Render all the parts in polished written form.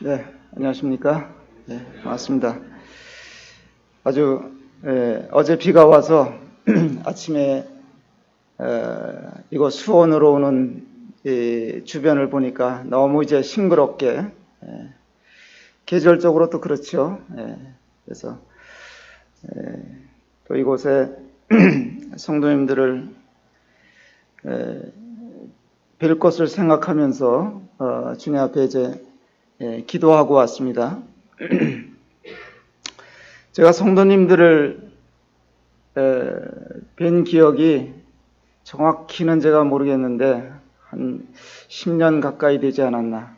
네, 안녕하십니까? 네, 반갑습니다. 아주 어제 비가 와서 아침에 이곳 수원으로 오는 주변을 보니까 너무 이제 싱그럽게 계절적으로 또 그렇죠. 그래서 또 이곳에 성도님들을 뵐 것을 생각하면서 주님 앞에 이제 기도하고 왔습니다. 제가 성도님들을 뵌 기억이 정확히는 제가 모르겠는데 한 10년 가까이 되지 않았나.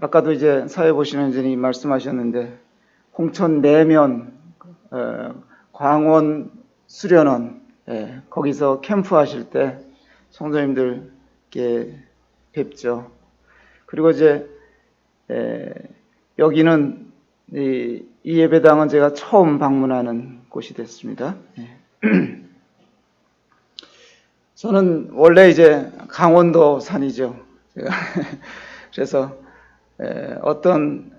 아까도 이제 사회 보시는 분이 말씀하셨는데 홍천 내면 광원 수련원 거기서 캠프 하실 때 성도님들께 뵙죠. 그리고 이제 여기는 이 예배당은 제가 처음 방문하는 곳이 됐습니다. 저는 원래 이제 강원도 산이죠. 제가 그래서 어떤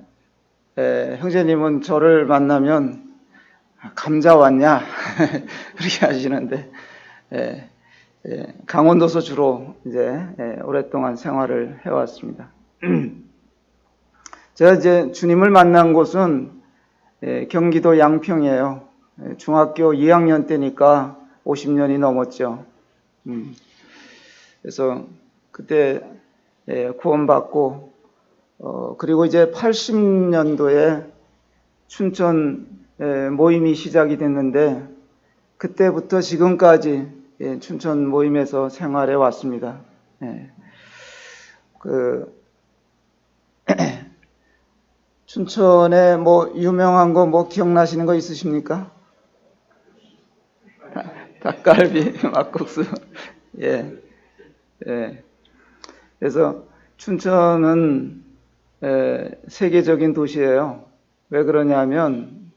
형제님은 저를 만나면 감자 왔냐 그렇게 하시는데 강원도서 주로 이제 오랫동안 생활을 해왔습니다. 제가 이제 주님을 만난 곳은 경기도 양평이에요. 중학교 2학년 때니까 50년이 넘었죠. 그래서 그때 구원받고 그리고 이제 80년도에 춘천 모임이 시작이 됐는데 그때부터 지금까지 춘천 모임에서 생활해 왔습니다. 춘천에 뭐 유명한 거 뭐 기억나시는 거 있으십니까? 닭갈비, 막국수. 그래서 춘천은 세계적인 도시예요. 왜 그러냐면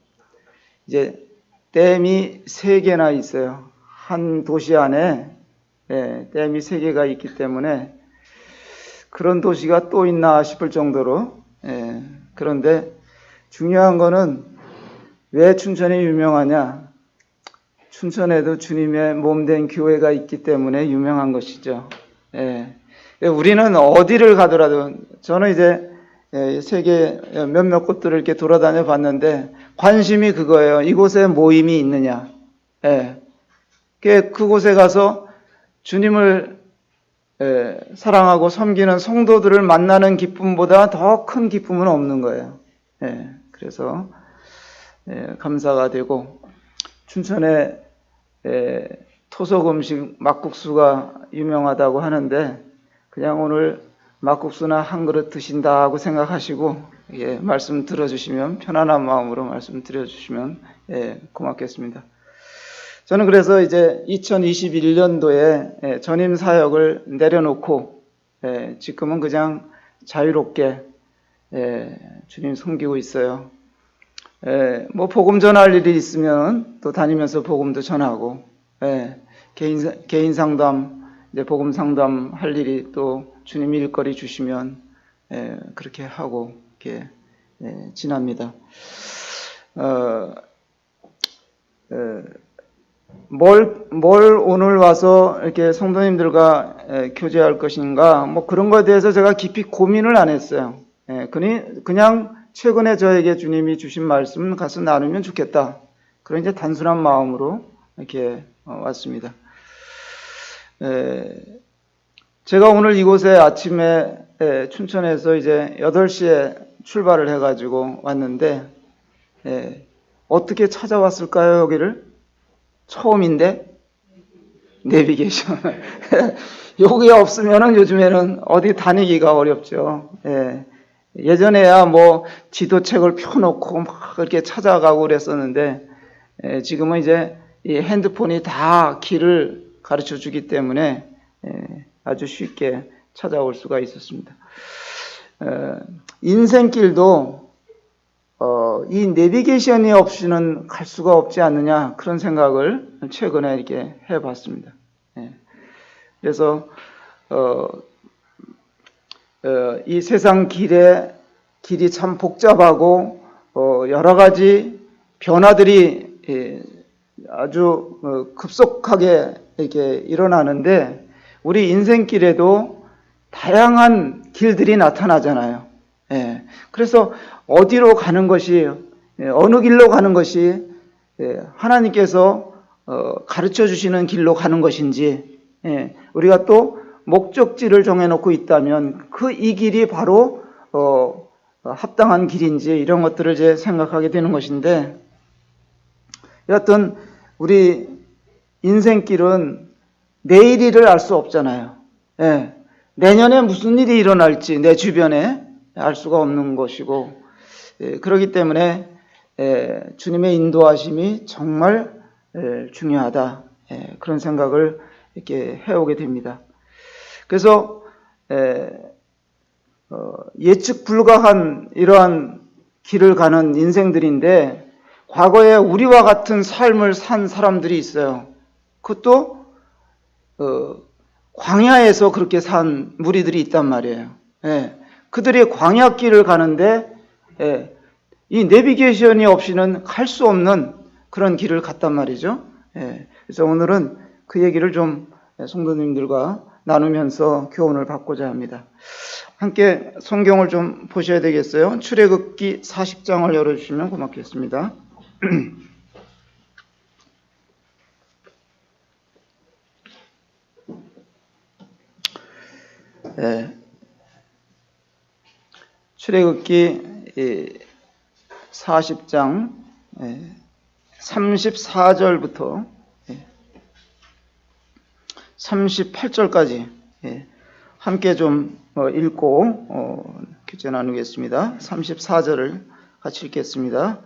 이제 댐이 3개나 있어요. 한 도시 안에 댐이 3개가 있기 때문에 그런 도시가 또 있나 싶을 정도로 그런데 중요한 거는 왜 춘천이 유명하냐? 춘천에도 주님의 몸된 교회가 있기 때문에 유명한 것이죠. 우리는 어디를 가더라도 저는 이제 세계 몇몇 곳들을 이렇게 돌아다녀 봤는데 관심이 그거예요. 이곳에 모임이 있느냐. 그곳에 가서 주님을 사랑하고 섬기는 성도들을 만나는 기쁨보다 더 큰 기쁨은 없는 거예요. 그래서 감사가 되고 춘천에 토속 음식 막국수가 유명하다고 하는데 그냥 오늘 막국수나 한 그릇 드신다고 생각하시고 말씀 들어주시면 편안한 마음으로 말씀 드려주시면 고맙겠습니다. 저는 그래서 이제 2021년도에 전임 사역을 내려놓고 지금은 그냥 자유롭게 주님 섬기고 있어요. 뭐 복음 전할 일이 있으면 또 다니면서 복음도 전하고 개인 상담 이제 복음 상담 할 일이 또 주님 일거리 주시면 그렇게 하고 이렇게 지납니다. 뭘 오늘 와서 이렇게 성도님들과 교제할 것인가 뭐 그런 것에 대해서 제가 깊이 고민을 안 했어요. 그냥 최근에 저에게 주님이 주신 말씀 가서 나누면 좋겠다. 그런 이제 단순한 마음으로 이렇게 왔습니다. 제가 오늘 이곳에 아침에 춘천에서 이제 8시에 출발을 해가지고 왔는데 어떻게 찾아왔을까요, 여기를? 처음인데 내비게이션 여기 없으면은 요즘에는 어디 다니기가 어렵죠. 예전에야 뭐 지도책을 펴놓고 막 이렇게 찾아가고 그랬었는데 지금은 이제 이 핸드폰이 다 길을 가르쳐 주기 때문에 아주 쉽게 찾아올 수가 있었습니다. 인생길도 이 내비게이션이 없이는 갈 수가 없지 않느냐 그런 생각을 최근에 이렇게 해봤습니다. 그래서 이 세상 길이 참 복잡하고 여러 가지 변화들이 아주 급속하게 이렇게 일어나는데 우리 인생길에도 다양한 길들이 나타나잖아요. 그래서 어디로 가는 것이 어느 길로 가는 것이 하나님께서 가르쳐 주시는 길로 가는 것인지 우리가 또 목적지를 정해놓고 있다면 이 길이 바로 합당한 길인지 이런 것들을 이제 생각하게 되는 것인데 여하튼 우리 인생길은 내일 일을 알 수 없잖아요. 내년에 무슨 일이 일어날지 내 주변에 알 수가 없는 것이고 그렇기 때문에 주님의 인도하심이 정말 중요하다. 그런 생각을 이렇게 해오게 됩니다. 그래서 예측 불가한 이러한 길을 가는 인생들인데 과거에 우리와 같은 삶을 산 사람들이 있어요. 그것도 광야에서 그렇게 산 무리들이 있단 말이에요. 그들이 광야길을 가는데 이 내비게이션이 없이는 갈 수 없는 그런 길을 갔단 말이죠. 그래서 오늘은 그 얘기를 좀 성도님들과 나누면서 교훈을 받고자 합니다. 함께 성경을 좀 보셔야 되겠어요. 출애굽기 40장을 열어주시면 고맙겠습니다. 출애굽기 40장 34절부터 38절까지 함께 좀 읽고 교제 나누겠습니다. 34절을 같이 읽겠습니다.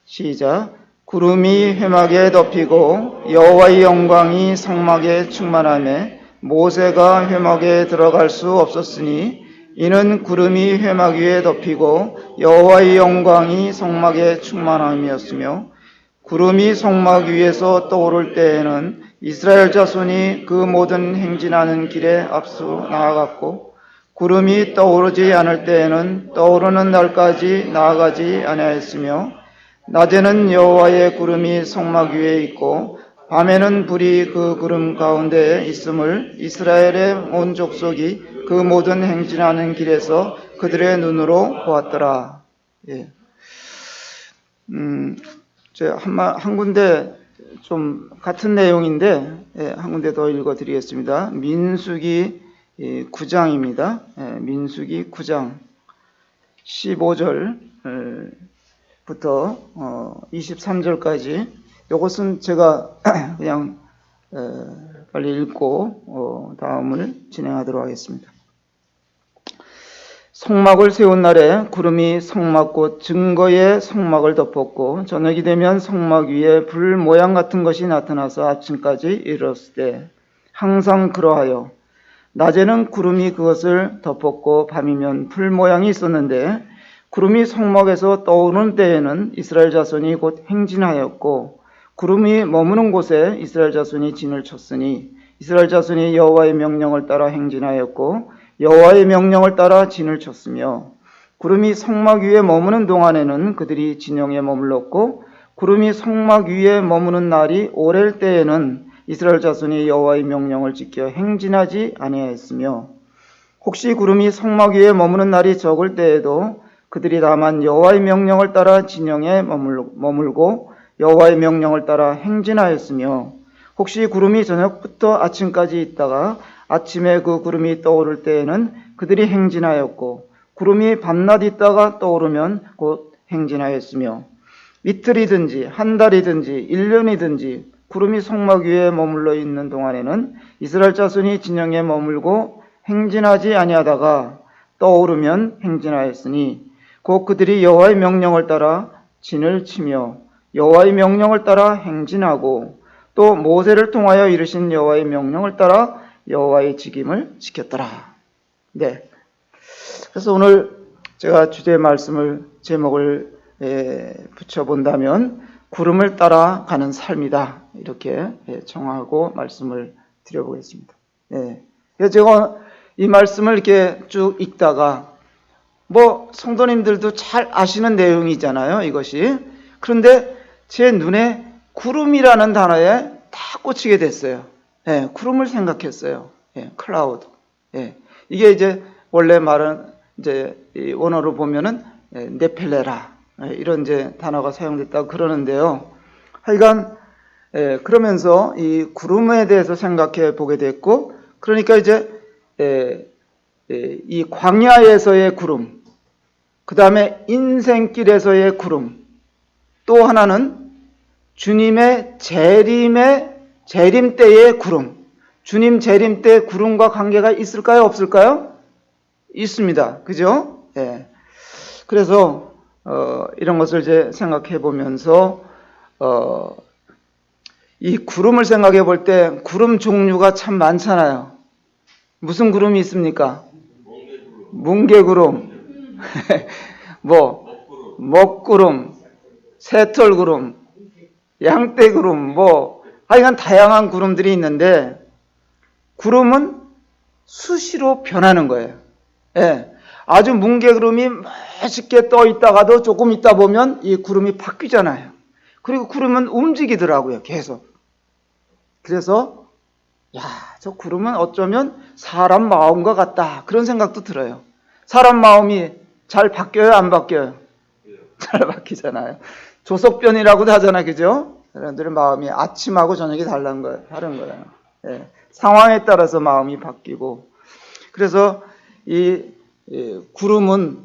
시작. 구름이 회막에 덮이고 여호와의 영광이 성막에 충만하매 모세가 회막에 들어갈 수 없었으니 이는 구름이 회막 위에 덮이고 여호와의 영광이 성막에 충만함이었으며 구름이 성막 위에서 떠오를 때에는 이스라엘 자손이 그 모든 행진하는 길에 앞서 나아갔고 구름이 떠오르지 않을 때에는 떠오르는 날까지 나아가지 아니하였으며 낮에는 여호와의 구름이 성막 위에 있고 밤에는 불이 그 구름 가운데에 있음을 이스라엘의 온 족속이 그 모든 행진하는 길에서 그들의 눈으로 보았더라. 한 군데 좀 같은 내용인데 한 군데 더 읽어드리겠습니다. 민수기 9장입니다. 민수기 9장 15절부터 23절까지 이것은 제가 그냥 빨리 읽고 다음을 진행하도록 하겠습니다. 성막을 세운 날에 구름이 성막 곧 증거의 성막을 덮었고 저녁이 되면 성막 위에 불 모양 같은 것이 나타나서 아침까지 이르렀을 때 항상 그러하여 낮에는 구름이 그것을 덮었고 밤이면 불 모양이 있었는데 구름이 성막에서 떠오르는 때에는 이스라엘 자손이 곧 행진하였고 구름이 머무는 곳에 이스라엘 자손이 진을 쳤으니 이스라엘 자손이 여호와의 명령을 따라 행진하였고 여호와의 명령을 따라 진을 쳤으며 구름이 성막 위에 머무는 동안에는 그들이 진영에 머물렀고 구름이 성막 위에 머무는 날이 오랠 때에는 이스라엘 자손이 여호와의 명령을 지켜 행진하지 아니하였으며 혹시 구름이 성막 위에 머무는 날이 적을 때에도 그들이 다만 여호와의 명령을 따라 진영에 머물고 여호와의 명령을 따라 행진하였으며 혹시 구름이 저녁부터 아침까지 있다가 아침에 그 구름이 떠오를 때에는 그들이 행진하였고 구름이 밤낮 있다가 떠오르면 곧 행진하였으며 이틀이든지 한 달이든지 1년이든지 구름이 성막 위에 머물러 있는 동안에는 이스라엘 자손이 진영에 머물고 행진하지 아니하다가 떠오르면 행진하였으니 곧 그들이 여호와의 명령을 따라 진을 치며 여호와의 명령을 따라 행진하고 또 모세를 통하여 이르신 여호와의 명령을 따라 여호와의 직임을 지켰더라. 그래서 오늘 제가 주제 말씀을 제목을 붙여본다면 구름을 따라 가는 삶이다. 이렇게 정하고 말씀을 드려보겠습니다. 제가 이 말씀을 이렇게 쭉 읽다가 뭐 성도님들도 잘 아시는 내용이잖아요, 이것이. 그런데 제 눈에 구름이라는 단어에 딱 꽂히게 됐어요. 예, 구름을 생각했어요. 예, 클라우드. 예, 이게 이제 원래 말은 이제 이 원어로 보면은 네펠레라 이런 이제 단어가 사용됐다고 그러는데요. 하여간 그러면서 이 구름에 대해서 생각해 보게 됐고, 그러니까 이제 이 광야에서의 구름, 그 다음에 인생길에서의 구름, 또 하나는 주님의 재림 때의 구름. 주님 재림 때 구름과 관계가 있을까요? 없을까요? 있습니다. 그죠? 예. 그래서 이런 것을 이제 생각해 보면서 이 구름을 생각해 볼 때 구름 종류가 참 많잖아요. 무슨 구름이 있습니까? 뭉게구름, 뭐 먹구름, 새털구름, 양떼구름, 뭐 하여간 다양한 구름들이 있는데, 구름은 수시로 변하는 거예요. 예. 아주 뭉게구름이 멋있게 떠 있다가도 조금 있다 보면 이 구름이 바뀌잖아요. 그리고 구름은 움직이더라고요, 계속. 그래서 야, 저 구름은 어쩌면 사람 마음과 같다, 그런 생각도 들어요. 사람 마음이 잘 바뀌어요, 안 바뀌어요? 잘 바뀌잖아요. 조석변이라고도 하잖아요, 그죠? 사람들의 마음이 아침하고 저녁이 다른 거예요. 예. 상황에 따라서 마음이 바뀌고. 그래서 이 구름은,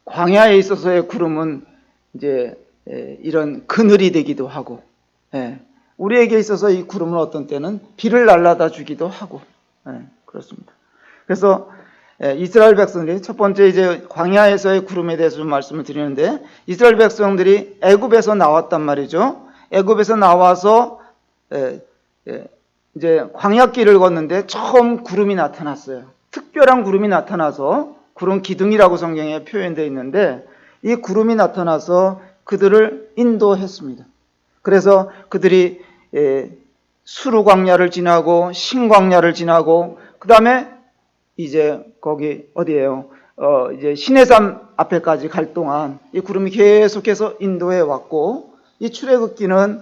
광야에 있어서의 구름은 이제 이런 그늘이 되기도 하고, 우리에게 있어서 이 구름은 어떤 때는 비를 날라다 주기도 하고, 그렇습니다. 그래서 이스라엘 백성들이, 첫 번째 이제 광야에서의 구름에 대해서 좀 말씀을 드리는데, 이스라엘 백성들이 애굽에서 나왔단 말이죠. 애굽에서 나와서 이제 광야길을 걷는데 처음 구름이 나타났어요. 특별한 구름이 나타나서, 구름 기둥이라고 성경에 표현되어 있는데, 이 구름이 나타나서 그들을 인도했습니다. 그래서 그들이 수르 광야를 지나고 신광야를 지나고, 그 다음에 이제 거기 어디예요? 이제 시내산 앞에까지 갈 동안 이 구름이 계속해서 인도해 왔고, 이 출애굽기는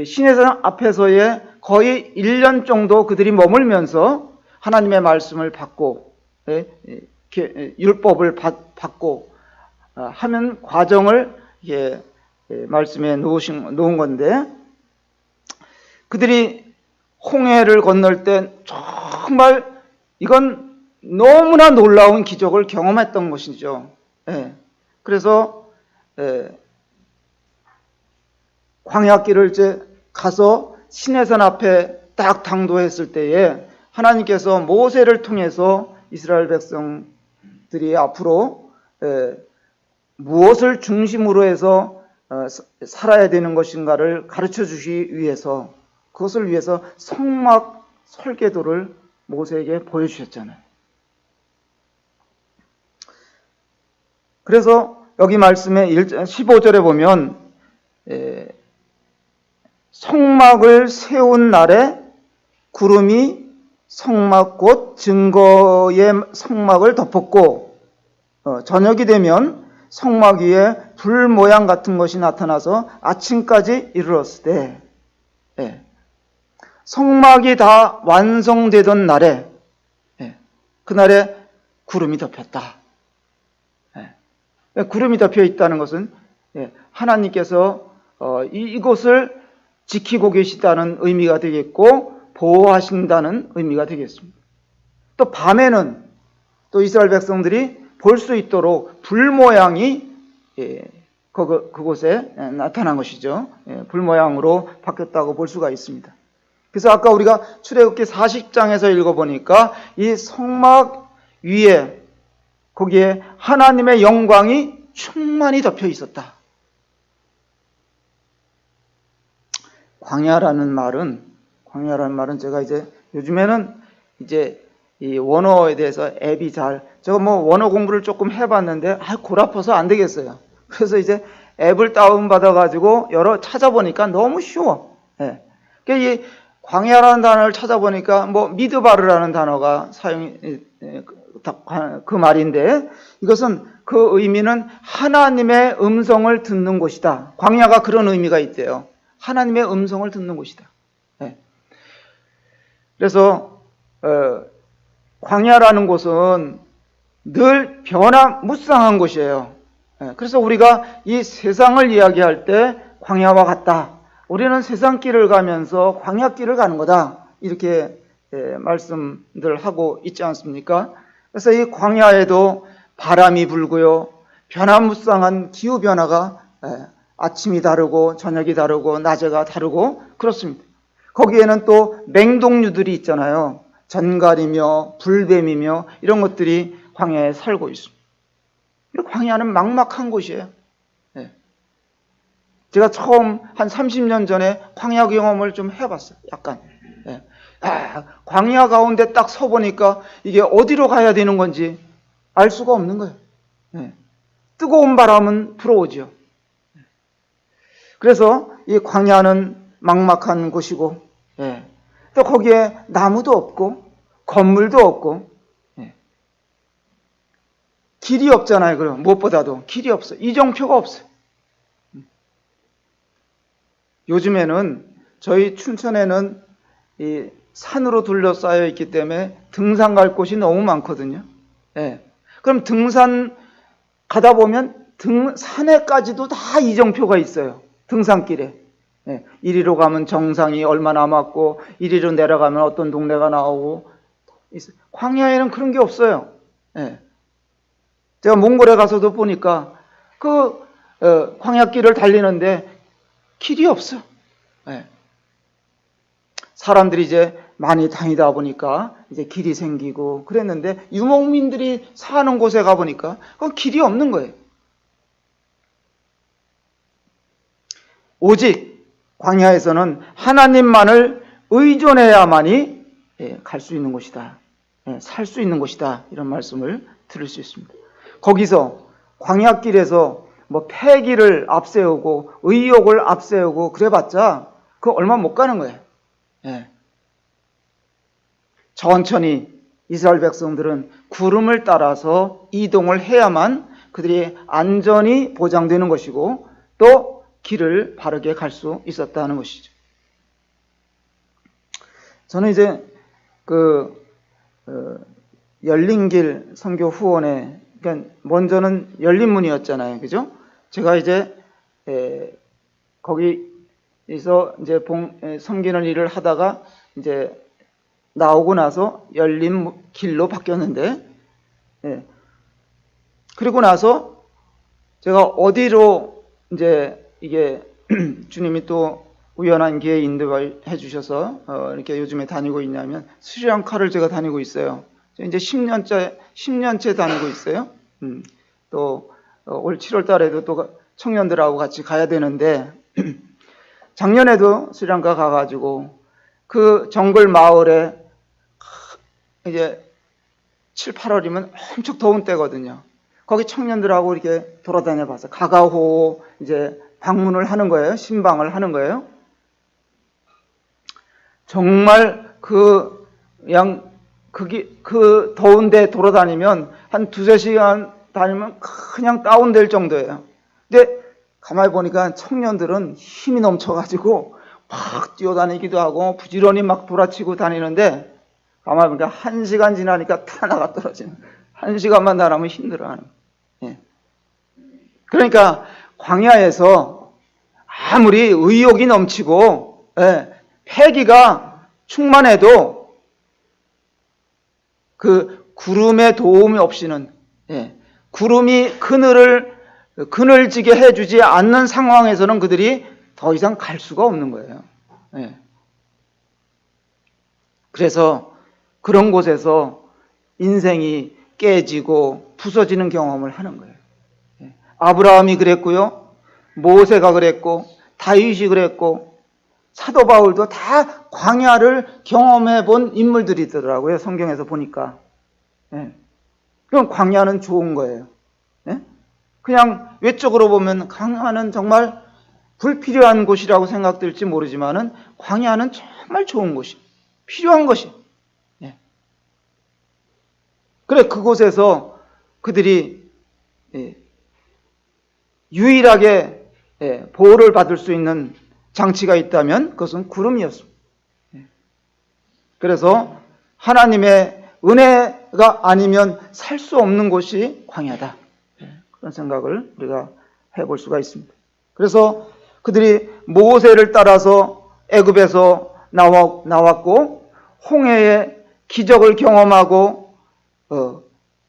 시내산 앞에서의 거의 1년 정도 그들이 머물면서 하나님의 말씀을 받고, 율법을 받고 하면 과정을 말씀에 놓은 건데, 그들이 홍해를 건널 때 정말 이건 너무나 놀라운 기적을 경험했던 것이죠. 그래서 광야길을 이제 가서 시내산 앞에 딱 당도했을 때에 하나님께서 모세를 통해서 이스라엘 백성들이 앞으로 무엇을 중심으로 해서 살아야 되는 것인가를 가르쳐 주시기 위해서, 그것을 위해서 성막 설계도를 모세에게 보여주셨잖아요. 그래서 여기 말씀에 15절에 보면 성막을 세운 날에 구름이 성막 곧 증거의 성막을 덮었고, 저녁이 되면 성막 위에 불 모양 같은 것이 나타나서 아침까지 이르렀을 때, 성막이 다 완성되던 날에, 그날에 구름이 덮였다. 구름이 덮여 있다는 것은 하나님께서 이곳을 지키고 계시다는 의미가 되겠고, 보호하신다는 의미가 되겠습니다. 또 밤에는 또 이스라엘 백성들이 볼 수 있도록 불 모양이 그곳에 나타난 것이죠. 불 모양으로 바뀌었다고 볼 수가 있습니다. 그래서 아까 우리가 출애굽기 40장에서 읽어보니까 이 성막 위에, 거기에 하나님의 영광이 충만히 덮여 있었다. 광야라는 말은 제가 이제 요즘에는 이제 이 원어에 대해서 앱이 제가 뭐 원어 공부를 조금 해봤는데 골 아파서 안 되겠어요. 그래서 이제 앱을 다운받아가지고 찾아보니까 너무 쉬워. 그러니까 이 광야라는 단어를 찾아보니까 뭐 미드바르라는 단어가 그 말인데, 이것은 그 의미는 하나님의 음성을 듣는 곳이다. 광야가 그런 의미가 있대요. 하나님의 음성을 듣는 곳이다. 네. 그래서 광야라는 곳은 늘 변화무쌍한 곳이에요. 네. 그래서 우리가 이 세상을 이야기할 때 광야와 같다. 우리는 세상길을 가면서 광야길을 가는 거다. 이렇게 말씀들 하고 있지 않습니까? 그래서 이 광야에도 바람이 불고요. 변화무쌍한 기후변화가 아침이 다르고 저녁이 다르고 낮에가 다르고 그렇습니다. 거기에는 또 맹독류들이 있잖아요. 전갈이며 불뱀이며 이런 것들이 광야에 살고 있습니다. 광야는 막막한 곳이에요. 제가 처음 한 30년 전에 광야 경험을 좀 해봤어요. 약간. 광야 가운데 딱 서보니까 이게 어디로 가야 되는 건지 알 수가 없는 거예요. 뜨거운 바람은 불어오죠. 그래서 이 광야는 막막한 곳이고, 또 거기에 나무도 없고, 건물도 없고, 길이 없잖아요. 그럼 무엇보다도 길이 없어요. 이정표가 없어요. 요즘에는 저희 춘천에는 이 산으로 둘러싸여 있기 때문에 등산 갈 곳이 너무 많거든요. 그럼 등산 가다 보면 산에까지도 다 이정표가 있어요. 등산길에. 이리로 가면 정상이 얼마 남았고, 이리로 내려가면 어떤 동네가 나오고. 광야에는 그런 게 없어요. 제가 몽골에 가서도 보니까 그 광야길을 달리는데 길이 없어. 사람들이 이제 많이 다니다 보니까 이제 길이 생기고 그랬는데, 유목민들이 사는 곳에 가보니까 그 길이 없는 거예요. 오직 광야에서는 하나님만을 의존해야만이 갈 수 있는 곳이다. 살 수 있는 곳이다. 이런 말씀을 들을 수 있습니다. 거기서 광야길에서 뭐 패기를 앞세우고 의욕을 앞세우고 그래봤자 그 얼마 못 가는 거예요. 천천히 이스라엘 백성들은 구름을 따라서 이동을 해야만 그들이 안전이 보장되는 것이고 또 길을 바르게 갈 수 있었다는 것이죠. 저는 이제 열린길 선교 후원회, 그러니까 먼저는 열린문이었잖아요, 그죠? 제가 이제 거기서 이제 섬기는 일을 하다가 이제 나오고 나서 열린 길로 바뀌었는데, 그리고 나서 제가 어디로 이제 이게 주님이 또 우연한 기회에 인도해 주셔서 이렇게 요즘에 다니고 있냐면 스리랑카를 제가 다니고 있어요. 이제 10년째 다니고 있어요. 또 올 7월 달에도 또 청년들하고 같이 가야 되는데, 작년에도 스리랑카 가가지고 그 정글 마을에 이제 7, 8월이면 엄청 더운 때거든요. 거기 청년들하고 이렇게 돌아다녀 봐서 가가호 이제 방문을 하는 거예요. 신방을 하는 거예요. 정말 그 더운데 돌아다니면 한 2-3시간 다니면 그냥 다운될 정도예요. 근데 가만히 보니까 청년들은 힘이 넘쳐가지고 막 뛰어다니기도 하고 부지런히 막 돌아치고 다니는데, 가만히 보니까 1시간 지나니까 다 나가 떨어지는, 1시간만 나가면 힘들어하는. 그러니까 광야에서 아무리 의욕이 넘치고 패기가 충만해도 그 구름의 도움이 없이는, 구름이 그늘지게 해주지 않는 상황에서는 그들이 더 이상 갈 수가 없는 거예요. 그래서 그런 곳에서 인생이 깨지고 부서지는 경험을 하는 거예요. 아브라함이 그랬고요, 모세가 그랬고, 다윗이 그랬고, 사도 바울도 다 광야를 경험해 본 인물들이더라고요. 성경에서 보니까. 그럼 광야는 좋은 거예요. 그냥 외적으로 보면 광야는 정말 불필요한 곳이라고 생각될지 모르지만은, 광야는 정말 좋은 곳이, 필요한 것이. 예. 그래, 그곳에서 그들이 유일하게 보호를 받을 수 있는 장치가 있다면 그것은 구름이었습니다. 그래서 하나님의 은혜가 아니면 살 수 없는 곳이 광야다. 그런 생각을 우리가 해볼 수가 있습니다. 그래서 그들이 모세를 따라서 애굽에서 나왔고 홍해의 기적을 경험하고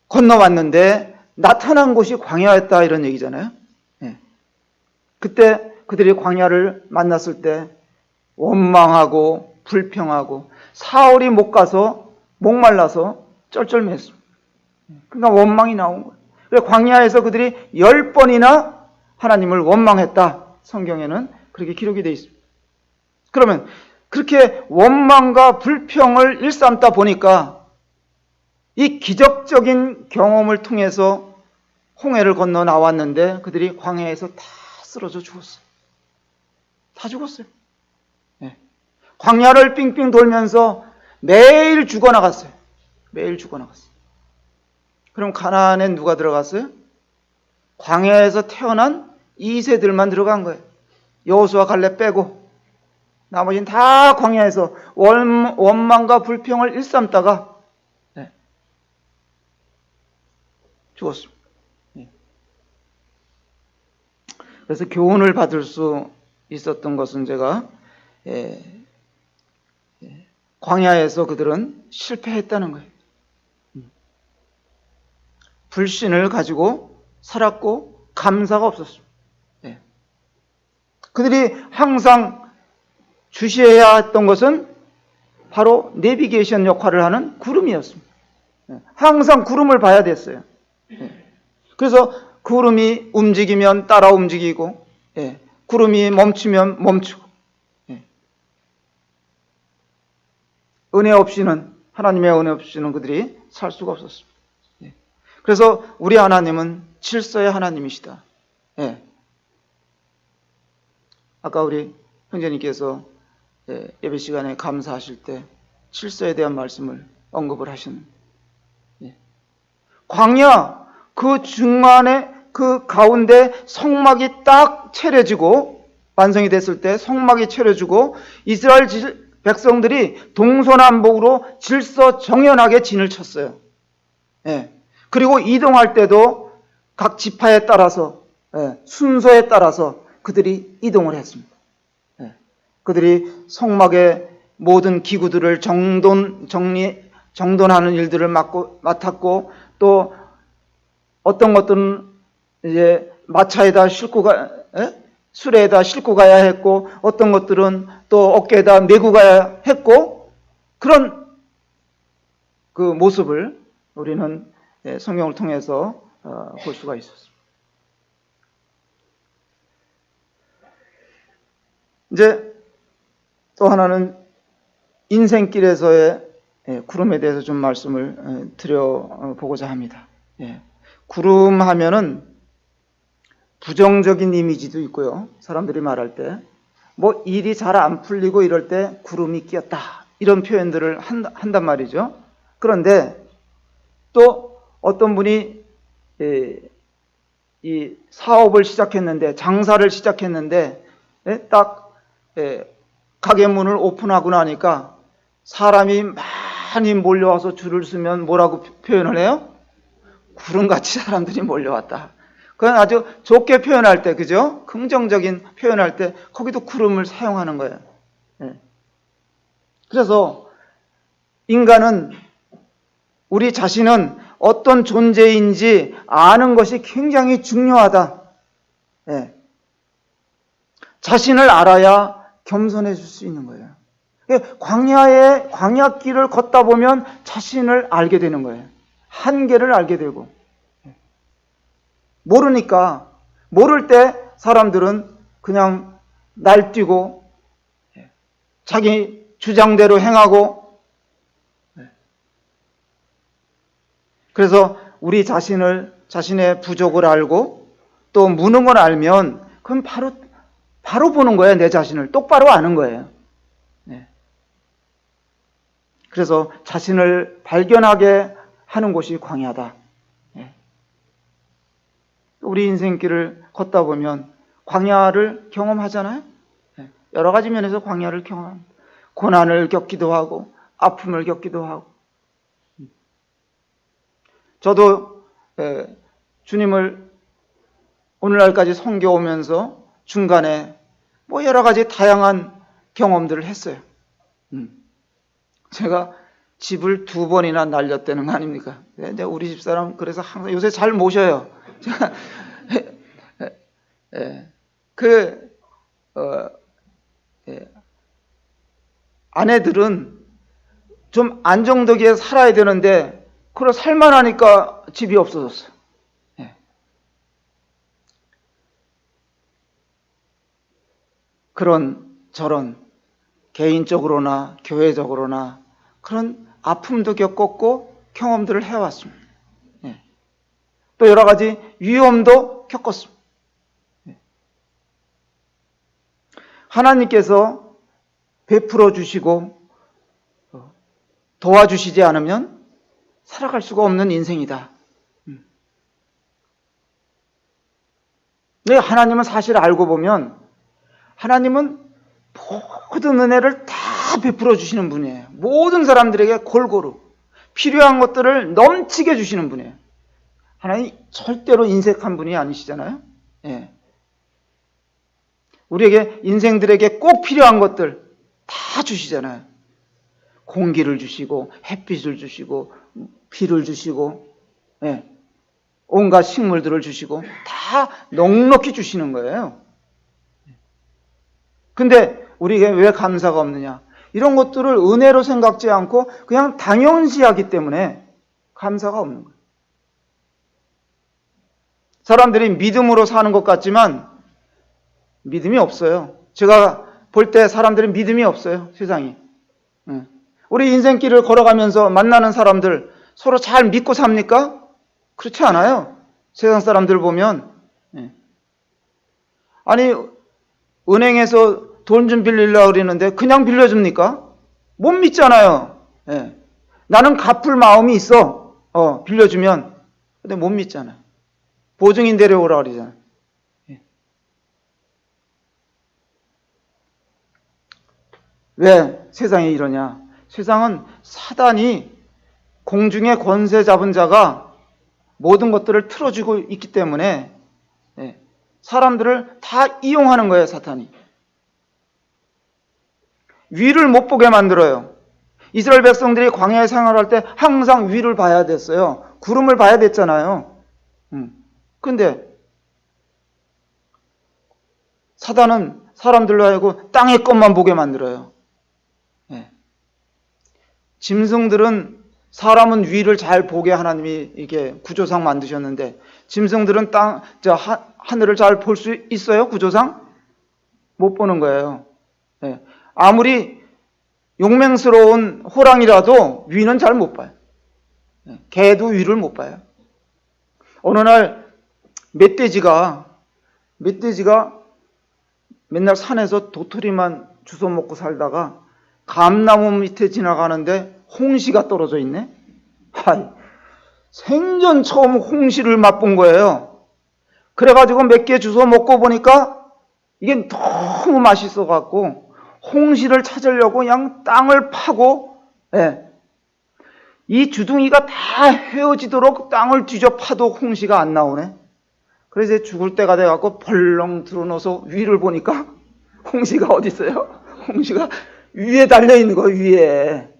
건너왔는데 나타난 곳이 광야였다, 이런 얘기잖아요. 그때 그들이 광야를 만났을 때 원망하고 불평하고 사흘이 못 가서 목말라서 쩔쩔맸습니다. 그러니까 원망이 나온 거예요. 그래서 광야에서 그들이 10번이나 하나님을 원망했다. 성경에는 그렇게 기록이 되어 있습니다. 그러면 그렇게 원망과 불평을 일삼다 보니까 이 기적적인 경험을 통해서 홍해를 건너 나왔는데 그들이 광야에서 다 쓰러져 죽었어요. 다 죽었어요. 네. 광야를 빙빙 돌면서 매일 죽어나갔어요. 매일 죽어나갔어요. 그럼 가나안에 누가 들어갔어요? 광야에서 태어난 2세들만 들어간 거예요. 여호수아 갈렙 빼고 나머지는 다 광야에서 원망과 불평을 일삼다가 죽었습니다. 그래서 교훈을 받을 수 있었던 것은 제가 광야에서 그들은 실패했다는 거예요. 불신을 가지고 살았고 감사가 없었습니다. 그들이 항상 주시해야 했던 것은 바로 내비게이션 역할을 하는 구름이었습니다. 항상 구름을 봐야 됐어요. 그래서 구름이 움직이면 따라 움직이고, 구름이 멈추면 멈추고, 은혜 없이는, 하나님의 은혜 없이는 그들이 살 수가 없었습니다. 그래서 우리 하나님은 질서의 하나님이시다. 아까 우리 형제님께서 예배 시간에 감사하실 때 질서에 대한 말씀을 언급을 하셨는데, 광야 그 중간에 그 가운데 성막이 딱 차려지고 완성이 됐을 때 성막이 차려지고 이스라엘 백성들이 동서남북으로 질서정연하게 진을 쳤어요. 그리고 이동할 때도 각 지파에 따라서 순서에 따라서 그들이 이동을 했습니다. 그들이 성막의 모든 기구들을 정돈하는 일들을 맡았고 또 어떤 것들은 이제 마차에다 수레에다 싣고 가야 했고 어떤 것들은 또 어깨에다 메고 가야 했고 그런 그 모습을 우리는 성경을 통해서 볼 수가 있었습니다. 이제 또 하나는 인생길에서의 구름에 대해서 좀 말씀을 드려보고자 합니다. 구름 하면은 부정적인 이미지도 있고요. 사람들이 말할 때 뭐 일이 잘 안 풀리고 이럴 때 구름이 끼었다 이런 표현들을 한단 말이죠. 그런데 또 어떤 분이 이 사업을 시작했는데 장사를 시작했는데 딱 가게 문을 오픈하고 나니까 사람이 많이 몰려와서 줄을 서면 뭐라고 표현을 해요? 구름같이 사람들이 몰려왔다. 그건 아주 좋게 표현할 때, 그죠? 긍정적인 표현할 때 거기도 구름을 사용하는 거예요. 그래서 인간은 우리 자신은 어떤 존재인지 아는 것이 굉장히 중요하다. 자신을 알아야 겸손해질 수 있는 거예요. 광야길을 걷다 보면 자신을 알게 되는 거예요. 한계를 알게 되고. 모르니까, 모를 때 사람들은 그냥 날뛰고, 자기 주장대로 행하고, 그래서 우리 자신의 부족을 알고, 또 무는 걸 알면, 그건 바로 보는 거예요. 내 자신을. 똑바로 아는 거예요. 그래서 자신을 발견하게 하는 곳이 광야다. 우리 인생길을 걷다 보면 광야를 경험하잖아요. 여러 가지 면에서 광야를 경험합니다. 고난을 겪기도 하고 아픔을 겪기도 하고. 저도 주님을 오늘날까지 섬겨오면서 중간에 뭐 여러 가지 다양한 경험들을 했어요. 제가 집을 2번이나 날렸다는 거 아닙니까? 우리 집사람 그래서 항상 요새 잘 모셔요. 아내들은 좀 안정되게 살아야 되는데 그걸 살만하니까 집이 없어졌어요. 그런 저런 개인적으로나 교회적으로나 그런 아픔도 겪었고 경험들을 해왔습니다. 또 여러 가지 위험도 겪었습니다. 하나님께서 베풀어 주시고 도와주시지 않으면 살아갈 수가 없는 인생이다. 근데 하나님은 사실 알고 보면 하나님은 모든 은혜를 다 베풀어 주시는 분이에요. 모든 사람들에게 골고루 필요한 것들을 넘치게 주시는 분이에요. 하나님 절대로 인색한 분이 아니시잖아요. 우리에게 인생들에게 꼭 필요한 것들 다 주시잖아요. 공기를 주시고 햇빛을 주시고 비를 주시고 온갖 식물들을 주시고 다 넉넉히 주시는 거예요. 근데 우리에게 왜 감사가 없느냐? 이런 것들을 은혜로 생각지 않고 그냥 당연시하기 때문에 감사가 없는 거예요. 사람들이 믿음으로 사는 것 같지만 믿음이 없어요. 제가 볼 때 사람들은 믿음이 없어요. 세상이. 우리 인생길을 걸어가면서 만나는 사람들 서로 잘 믿고 삽니까? 그렇지 않아요. 세상 사람들 보면. 아니 은행에서 돈 좀 빌리려고 그러는데 그냥 빌려줍니까? 못 믿잖아요. 나는 갚을 마음이 있어. 빌려주면. 근데 못 믿잖아요. 보증인 데려오라 그러잖아요. 왜 세상이 이러냐? 세상은 사단이 공중의 권세 잡은 자가 모든 것들을 틀어주고 있기 때문에 사람들을 다 이용하는 거예요, 사탄이. 위를 못 보게 만들어요. 이스라엘 백성들이 광야에 생활할 때 항상 위를 봐야 됐어요. 구름을 봐야 됐잖아요. 근데 사단은 사람들로 하여금 땅의 것만 보게 만들어요. 짐승들은 사람은 위를 잘 보게 하나님이 이렇게 구조상 만드셨는데 짐승들은 하늘을 잘 볼 수 있어요? 구조상? 못 보는 거예요. 아무리 용맹스러운 호랑이라도 위는 잘 못 봐요. 개도 위를 못 봐요. 어느 날 멧돼지가 맨날 산에서 도토리만 주워 먹고 살다가 감나무 밑에 지나가는데 홍시가 떨어져 있네? 생전 처음 홍시를 맛본 거예요. 그래가지고 몇 개 주워 먹고 보니까 이게 너무 맛있어갖고 홍시를 찾으려고 그냥 땅을 파고 이 주둥이가 다 헤어지도록 땅을 뒤져 파도 홍시가 안 나오네. 그래서 죽을 때가 돼갖고 벌렁 들어넣어서 위를 보니까 홍시가 어디 있어요? 홍시가 위에 달려있는 거 위에.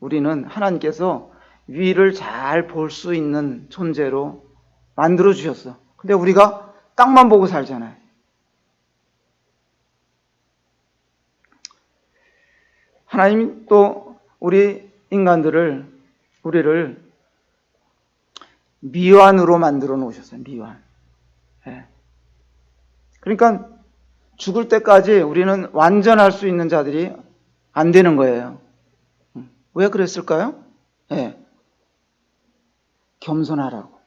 우리는 하나님께서 위를 잘 볼 수 있는 존재로 만들어 주셨어. 근데 우리가 땅만 보고 살잖아요. 하나님이 또 우리 인간들을 우리를 미완으로 만들어 놓으셨어요. 미완. 그러니까 죽을 때까지 우리는 완전할 수 있는 자들이 안 되는 거예요. 왜 그랬을까요? 겸손하라고.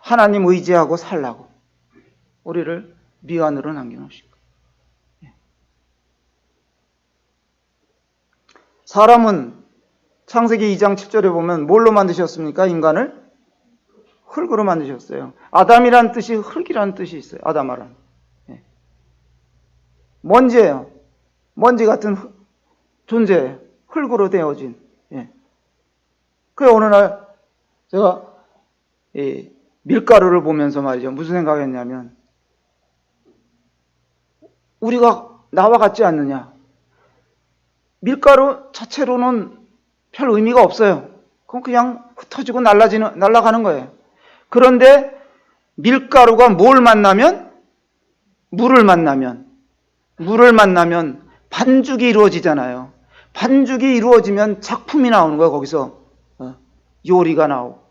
하나님 의지하고 살라고. 우리를 미완으로 남겨놓으신 거예요. 사람은 창세기 2장 7절에 보면 뭘로 만드셨습니까? 인간을 흙으로 만드셨어요. 아담이란 뜻이 흙이라는 뜻이 있어요. 아담아란. 먼지예요. 먼지 같은 존재예요. 흙으로 되어진. 그래 어느 날 제가 이 밀가루를 보면서 말이죠. 무슨 생각했냐면 우리가 나와 같지 않느냐. 밀가루 자체로는 별 의미가 없어요. 그건 그냥 흩어지고 날아가는 거예요. 그런데 밀가루가 뭘 만나면? 물을 만나면 반죽이 이루어지잖아요. 반죽이 이루어지면 작품이 나오는 거예요. 거기서 요리가 나오고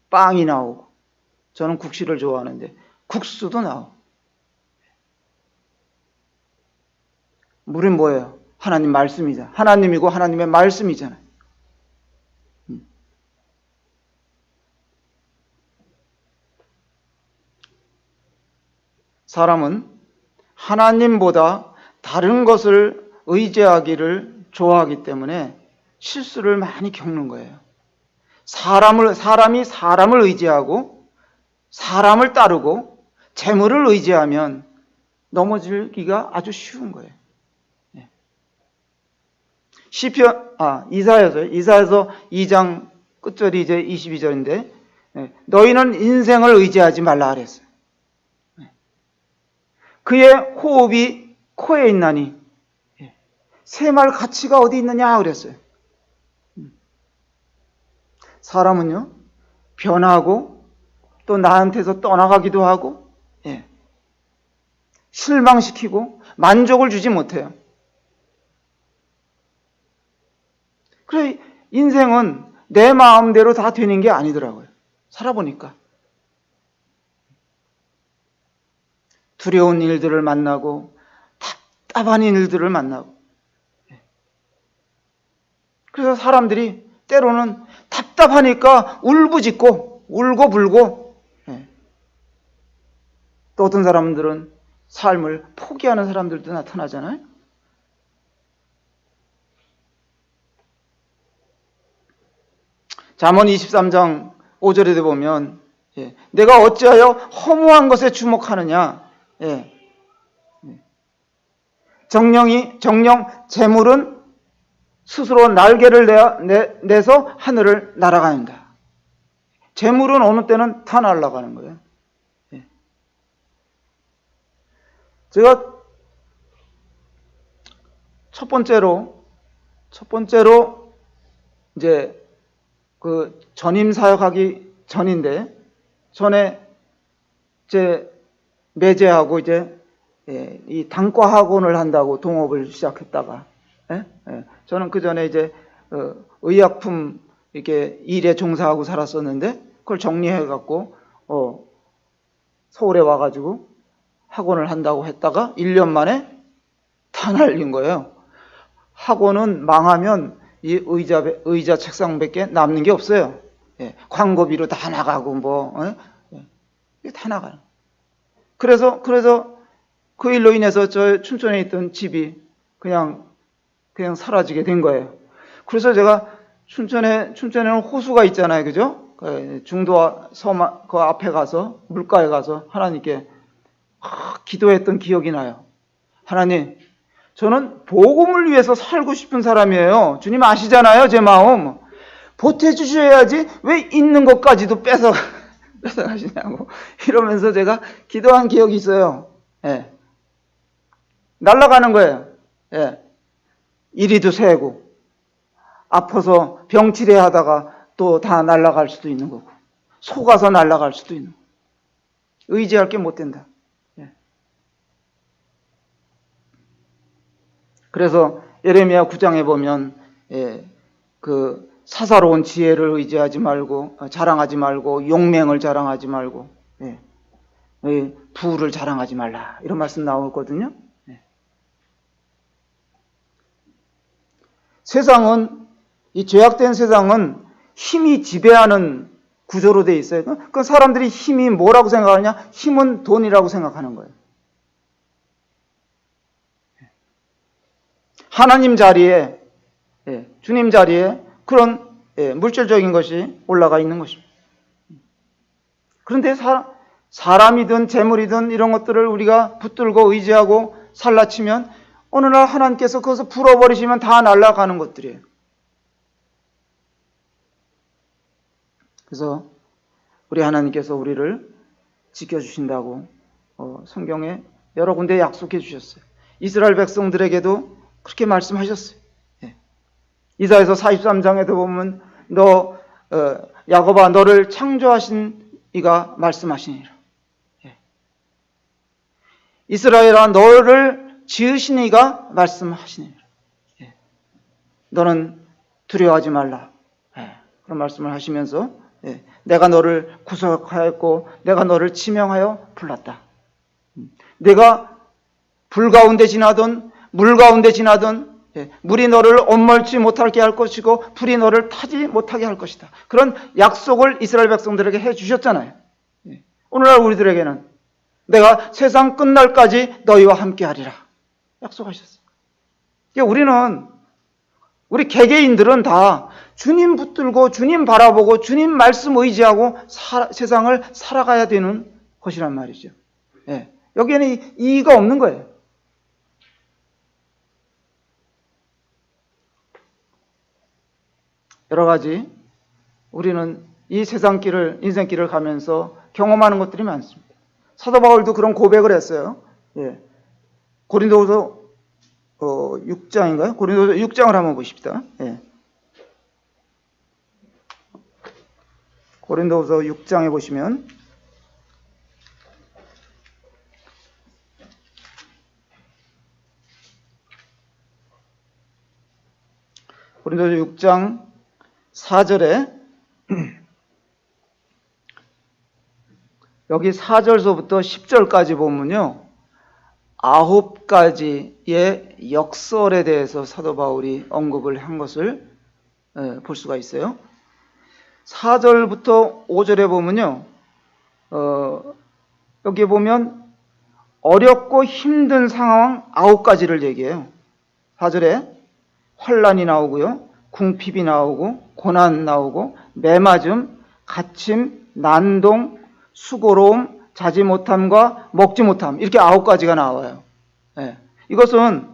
빵이 나오고, 저는 국시를 좋아하는데 국수도 나오고. 물은 뭐예요? 하나님 말씀이잖아요. 하나님이고 하나님의 말씀이잖아요. 사람은 하나님보다 다른 것을 의지하기를 좋아하기 때문에 실수를 많이 겪는 거예요. 사람이 사람을 의지하고 사람을 따르고 재물을 의지하면 넘어지기가 아주 쉬운 거예요. 이사야서 2장 끝절이 이제 22절인데 너희는 인생을 의지하지 말라 그랬어요. 그의 호흡이 코에 있나니 샘할 가치가 어디 있느냐 그랬어요. 사람은요 변하고 또 나한테서 떠나가기도 하고 실망시키고 만족을 주지 못해요. 그래 인생은 내 마음대로 다 되는 게 아니더라고요. 살아보니까 두려운 일들을 만나고 답답한 일들을 만나고, 그래서 사람들이 때로는 답답하니까 울부짖고 울고불고, 또 어떤 사람들은 삶을 포기하는 사람들도 나타나잖아요. 잠언 23장 5절에도 보면 내가 어찌하여 허무한 것에 주목하느냐. 정령 재물은 스스로 날개를 내서 하늘을 날아간다. 재물은 어느 때는 다 날아가는 거예요. 제가 첫 번째로 이제 그 전임 사역하기 전인데, 전에 이제 매제하고 이제 이 단과 학원을 한다고 동업을 시작했다가, 저는 그 전에 이제 의약품 이렇게 일에 종사하고 살았었는데 그걸 정리해갖고 서울에 와가지고 학원을 한다고 했다가 1년 만에 다 날린 거예요. 학원은 망하면 이 의자 책상밖에 남는 게 없어요. 광고비로 다 나가고 다 나가요. 그래서 그 일로 인해서 저 춘천에 있던 집이 그냥 사라지게 된 거예요. 그래서 제가 춘천에는 호수가 있잖아요, 그죠? 중도와 섬 그 앞에 가서 물가에 가서 하나님께 기도했던 기억이 나요. 하나님, 저는 복음을 위해서 살고 싶은 사람이에요. 주님 아시잖아요, 제 마음. 보태주셔야지 왜 있는 것까지도 뺏어가시냐고 이러면서 제가 기도한 기억이 있어요. 날아가는 거예요. 이리도 새고 아파서 병치레 하다가 또 다 날아갈 수도 있는 거고, 속아서 날아갈 수도 있는 거고, 의지할 게 못 된다. 그래서 예레미야 9장에 보면 그 사사로운 지혜를 의지하지 말고, 자랑하지 말고, 용맹을 자랑하지 말고, 부를 자랑하지 말라, 이런 말씀 나오거든요. 세상은, 이 죄악된 세상은 힘이 지배하는 구조로 돼 있어요. 그 사람들이 힘이 뭐라고 생각하느냐? 힘은 돈이라고 생각하는 거예요. 하나님 자리에 주님 자리에 그런 물질적인 것이 올라가 있는 것입니다. 그런데 사람이든 재물이든 이런 것들을 우리가 붙들고 의지하고 살라치면 어느 날 하나님께서 그것을 풀어버리시면 다 날아가는 것들이에요. 그래서 우리 하나님께서 우리를 지켜주신다고 성경에 여러 군데 약속해 주셨어요. 이스라엘 백성들에게도 그렇게 말씀하셨어요. 이사야서 43장에도 보면 야곱아 너를 창조하신 이가 말씀하시니라. 이스라엘아 너를 지으신 이가 말씀하시니라. 너는 두려워하지 말라. 그런 말씀을 하시면서 내가 너를 구속하였고 내가 너를 지명하여 불렀다. 내가 불 가운데 지나든 물 가운데 지나든 물이 너를 엄멀지 못하게 할 것이고 불이 너를 타지 못하게 할 것이다. 그런 약속을 이스라엘 백성들에게 해 주셨잖아요. 오늘날 우리들에게는 내가 세상 끝날까지 너희와 함께 하리라 약속하셨어요. 우리 개개인들은 다 주님 붙들고 주님 바라보고 주님 말씀 의지하고 세상을 살아가야 되는 것이란 말이죠. 여기에는 이의가 없는 거예요. 여러 가지 우리는 이 세상길을 인생길을 가면서 경험하는 것들이 많습니다. 사도 바울도 그런 고백을 했어요. 고린도후서 6장인가요? 고린도후서 6장을 한번 보십시다. 고린도후서 6장에 보시면 고린도후서 6장 4절에 여기 4절서부터 10절까지 보면요 9가지의 역설에 대해서 사도 바울이 언급을 한 것을 볼 수가 있어요. 4절부터 5절에 보면요 여기 보면 어렵고 힘든 상황 9가지를 얘기해요. 4절에 환난이 나오고요 궁핍이 나오고 고난 나오고 매맞음, 갇힘, 난동, 수고로움, 자지 못함과 먹지 못함 이렇게 9가지가 나와요. 이것은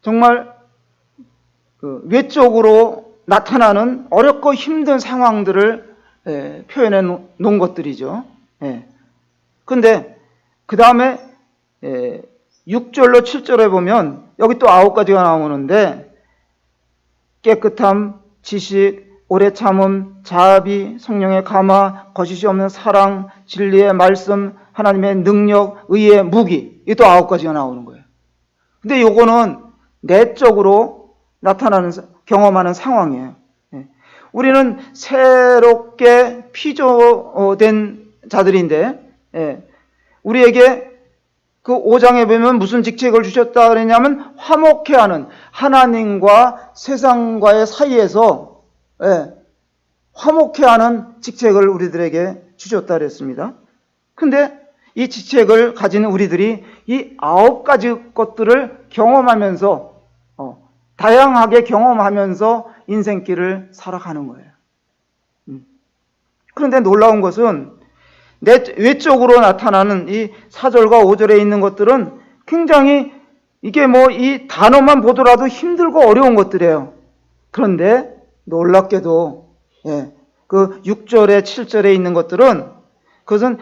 정말 외적으로 나타나는 어렵고 힘든 상황들을 표현해 놓은 것들이죠. 그런데 그 다음에 6절로 7절에 보면 여기 또 9가지가 나오는데 깨끗함, 지식, 오래 참음, 자비, 성령의 감화, 거짓이 없는 사랑, 진리의 말씀, 하나님의 능력, 의의 무기 이게 또 9가지가 나오는 거예요. 근데 요거는 내적으로 나타나는 경험하는 상황이에요. 우리는 새롭게 피조된 자들인데 우리에게 그 5장에 보면 무슨 직책을 주셨다 그랬냐면 화목해 하는 하나님과 세상과의 사이에서 화목해 하는 직책을 우리들에게 주셨다 그랬습니다. 근데 이 직책을 가진 우리들이 이 9가지 것들을 경험하면서 다양하게 경험하면서 인생길을 살아가는 거예요. 그런데 놀라운 것은 외적으로 나타나는 이 4절과 5절에 있는 것들은 굉장히 이게 이 단어만 보더라도 힘들고 어려운 것들이에요. 그런데 놀랍게도 그 6절에 7절에 있는 것들은 그것은